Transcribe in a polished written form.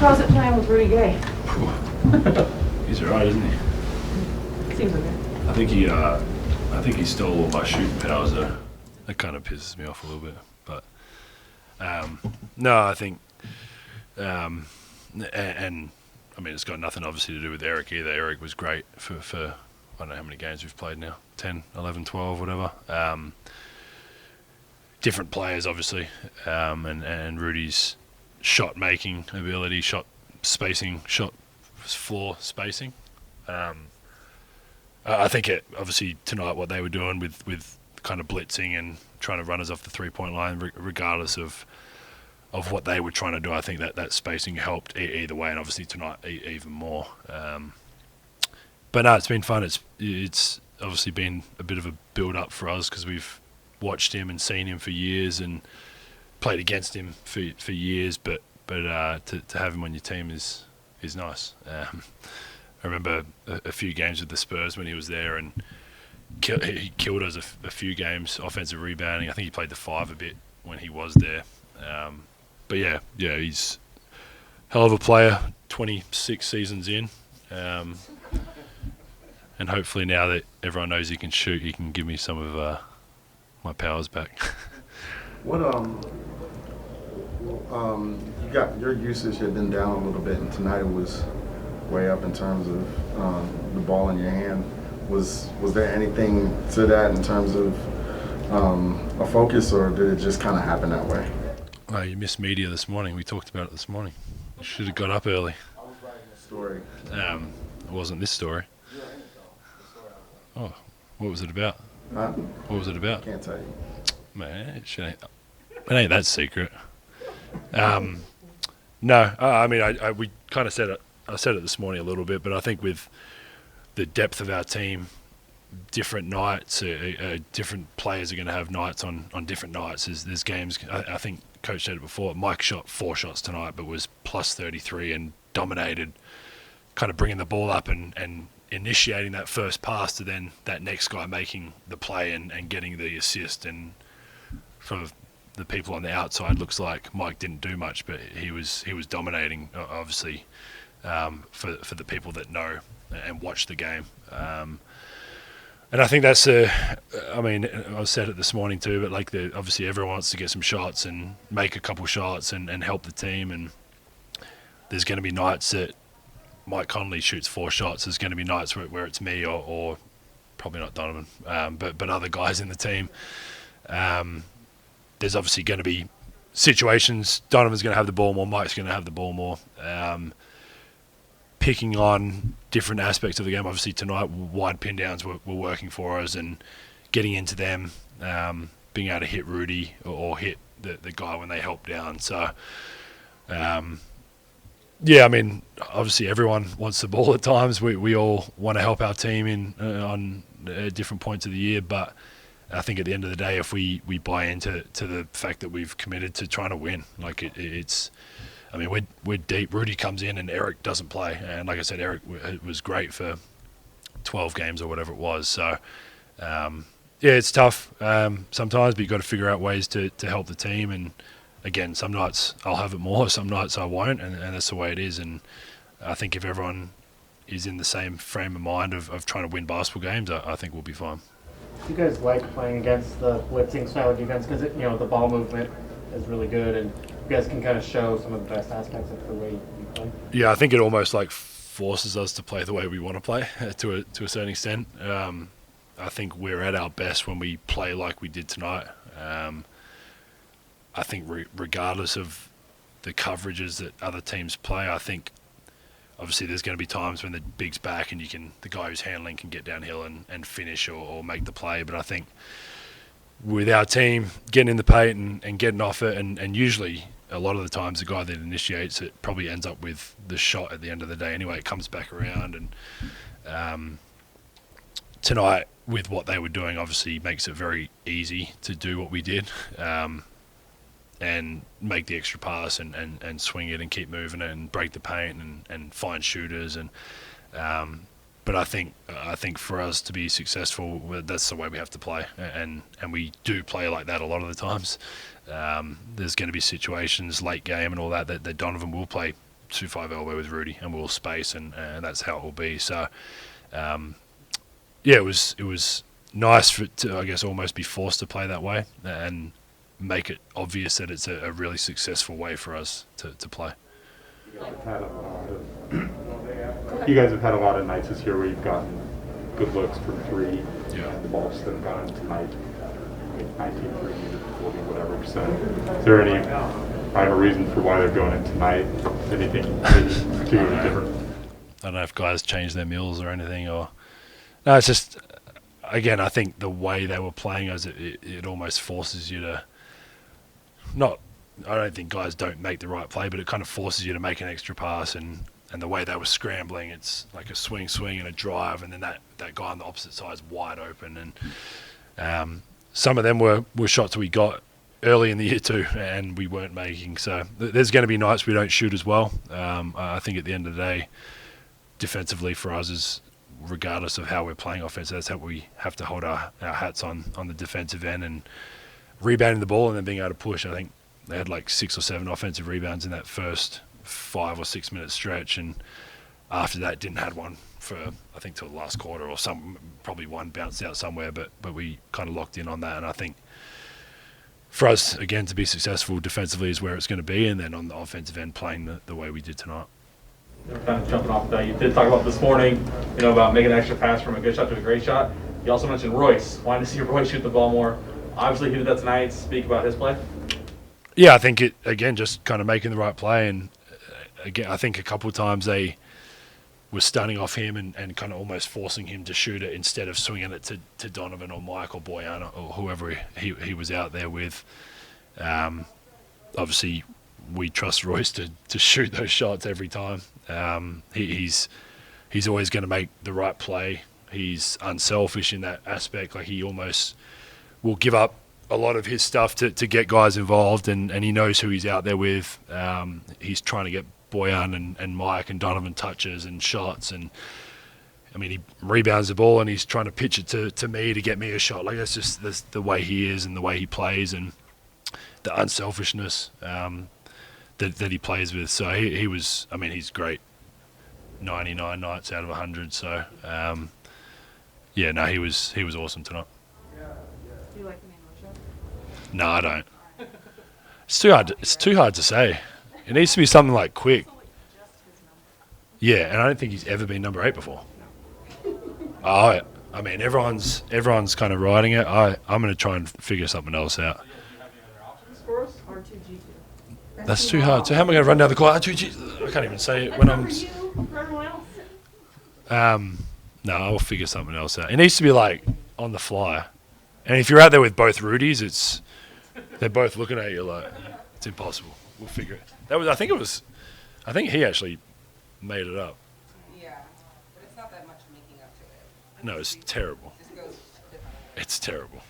How's it playing with Rudy Gay? He's alright, isn't he? Seems like it. I think he stole all my shooting powers though. That kind of pisses me off a little bit. But no, I think, and I mean, it's got nothing obviously to do with Eric either. Eric was great for I don't know how many games we've played now, 10, 11, 12, whatever. Different players obviously, and Rudy's shot making ability, shot spacing, shot floor spacing. I think it obviously tonight what they were doing with kind of blitzing and trying to run us off the 3-point line, regardless of what they were trying to do, I think that spacing helped either way, and obviously tonight even more. But no, it's been fun. It's obviously been a bit of a build up for us because we've watched him and seen him for years and played against him for years. But to have him on your team is nice. I remember a few games with the Spurs when he was there, and he killed us a few games, offensive rebounding. I think he played the 5 a bit when he was there. But yeah, he's a hell of a player, 26 seasons in. And hopefully now that everyone knows he can shoot, he can give me some of my powers back. What you got your usage had been down a little bit, and tonight it was way up in terms of the ball in your hand. Was there anything to that in terms of a focus, or did it just kind of happen that way? Oh, you missed media this morning. We talked about it this morning. You should have got up early. I was writing a story. It wasn't this story. Oh, what was it about? Huh? What was it about? Can't tell you. Man, it ain't that secret. No, I mean, we kind of said it. I said it this morning a little bit, but I think with the depth of our team, different nights, different players are going to have nights on different nights. There's games. I think Coach said it before. Mike shot 4 shots tonight, but was plus 33 and dominated, kind of bringing the ball up and initiating that first pass to then that next guy making the play and getting the assist. And for the people on the outside, looks like Mike didn't do much, but he was dominating, obviously, for the people that know and watch the game. And I think that's I mean, I said it this morning too, but like obviously everyone wants to get some shots and make a couple shots and help the team. And there's going to be nights that Mike Conley shoots 4 shots. There's going to be nights where it's me or probably not Donovan, but other guys in the team. There's obviously going to be situations. Donovan's going to have the ball more. Mike's going to have the ball more. Picking on different aspects of the game. Obviously tonight, wide pin downs were working for us, and getting into them, being able to hit Rudy or hit the guy when they help down. So, yeah, I mean, obviously everyone wants the ball at times. We all want to help our team on different points of the year, but I think at the end of the day, if we buy into the fact that we've committed to trying to win, like it's. I mean, we're deep. Rudy comes in and Eric doesn't play. And like I said, Eric was great for 12 games or whatever it was. So, yeah, it's tough sometimes, but you've got to figure out ways to help the team. And, again, some nights I'll have it more, some nights I won't, and that's the way it is. And I think if everyone is in the same frame of mind of trying to win basketball games, I think we'll be fine. Do you guys like playing against the blitzing style of defense? Because, the ball movement is really good, and you guys can kind of show some of the best aspects of the way you play. Yeah, I think it almost like forces us to play the way we want to play to a certain extent. I think we're at our best when we play like we did tonight. I think regardless of the coverages that other teams play, I think obviously there's going to be times when the big's back and the guy who's handling can get downhill and finish or make the play. But I think with our team getting in the paint and getting off it, and usually a lot of the times the guy that initiates it probably ends up with the shot at the end of the day anyway. It comes back around, and tonight with what they were doing obviously makes it very easy to do what we did, and make the extra pass and swing it and keep moving it and break the paint and find shooters. But I think for us to be successful, that's the way we have to play, and we do play like that a lot of the times. There's going to be situations late game and all that Donovan will play 2-5 elbow with Rudy, and we'll space, and that's how it will be. So, yeah, it was nice to, I guess, almost be forced to play that way and make it obvious that it's a really successful way for us to play. You guys have had a lot of nights this year where you've gotten good looks from three, Yeah. and the ball's still gone in tonight. 19, 40, whatever percent. Is there any rhyme or reason for why they're going in tonight? Anything particularly different? I don't know if guys change their meals or anything, or no. It's just, again, I think the way they were playing us, it almost forces you to not. I don't think guys don't make the right play, but it kind of forces you to make an extra pass, and the way they were scrambling, it's like a swing and a drive, and then that guy on the opposite side is wide open, and some of them were shots we got early in the year too, and we weren't making. So there's going to be nights we don't shoot as well. I think at the end of the day, defensively for us is, regardless of how we're playing offense, that's how we have to hold our hats on the defensive end and rebounding the ball and then being able to push. I think they had like 6 or 7 offensive rebounds in that first 5 or 6 minute stretch, and after that didn't have one for, I think, till the last quarter, or probably one bounced out somewhere, but we kind of locked in on that. And I think for us, again, to be successful defensively is where it's going to be, and then on the offensive end playing the way we did tonight. Kind of jumping off that, you did talk about this morning, about making an extra pass from a good shot to a great shot. You also mentioned Royce, wanting to see Royce shoot the ball more. Obviously, he did that tonight. Speak about his play. Yeah, I think it, again, just kind of making the right play, and again, I think a couple of times they were stunning off him and kind of almost forcing him to shoot it instead of swinging it to Donovan or Mike or Boyan or whoever he was out there with. Obviously, we trust Royce to shoot those shots every time. He's always going to make the right play. He's unselfish in that aspect. Like, he almost will give up a lot of his stuff to get guys involved, and he knows who he's out there with. He's trying to get Boyan and Mike and Donovan touches and shots, and I mean, he rebounds the ball and he's trying to pitch it to me to get me a shot. Like, that's just the way he is and the way he plays and the unselfishness that he plays with. So he was, I mean, he's great 99 nights out of 100. So yeah, no, he was awesome tonight. Do you like him in Russia? No, I don't. It's too hard to say. It needs to be something like quick. Yeah, and I don't think he's ever been number 8 before. I mean, everyone's kind of riding it. I'm going to try and figure something else out. Or 2G2? That's too hard. So how am I going to run down the court? I can't even say it when I'm. For you, for everyone else. No, I'll figure something else out. It needs to be like on the fly. And if you're out there with both Rudies, they're both looking at you like it's impossible. We'll figure it. I think he actually made it up. Yeah, but it's not that much making up to it. No, it's terrible. It just goes different. It's terrible.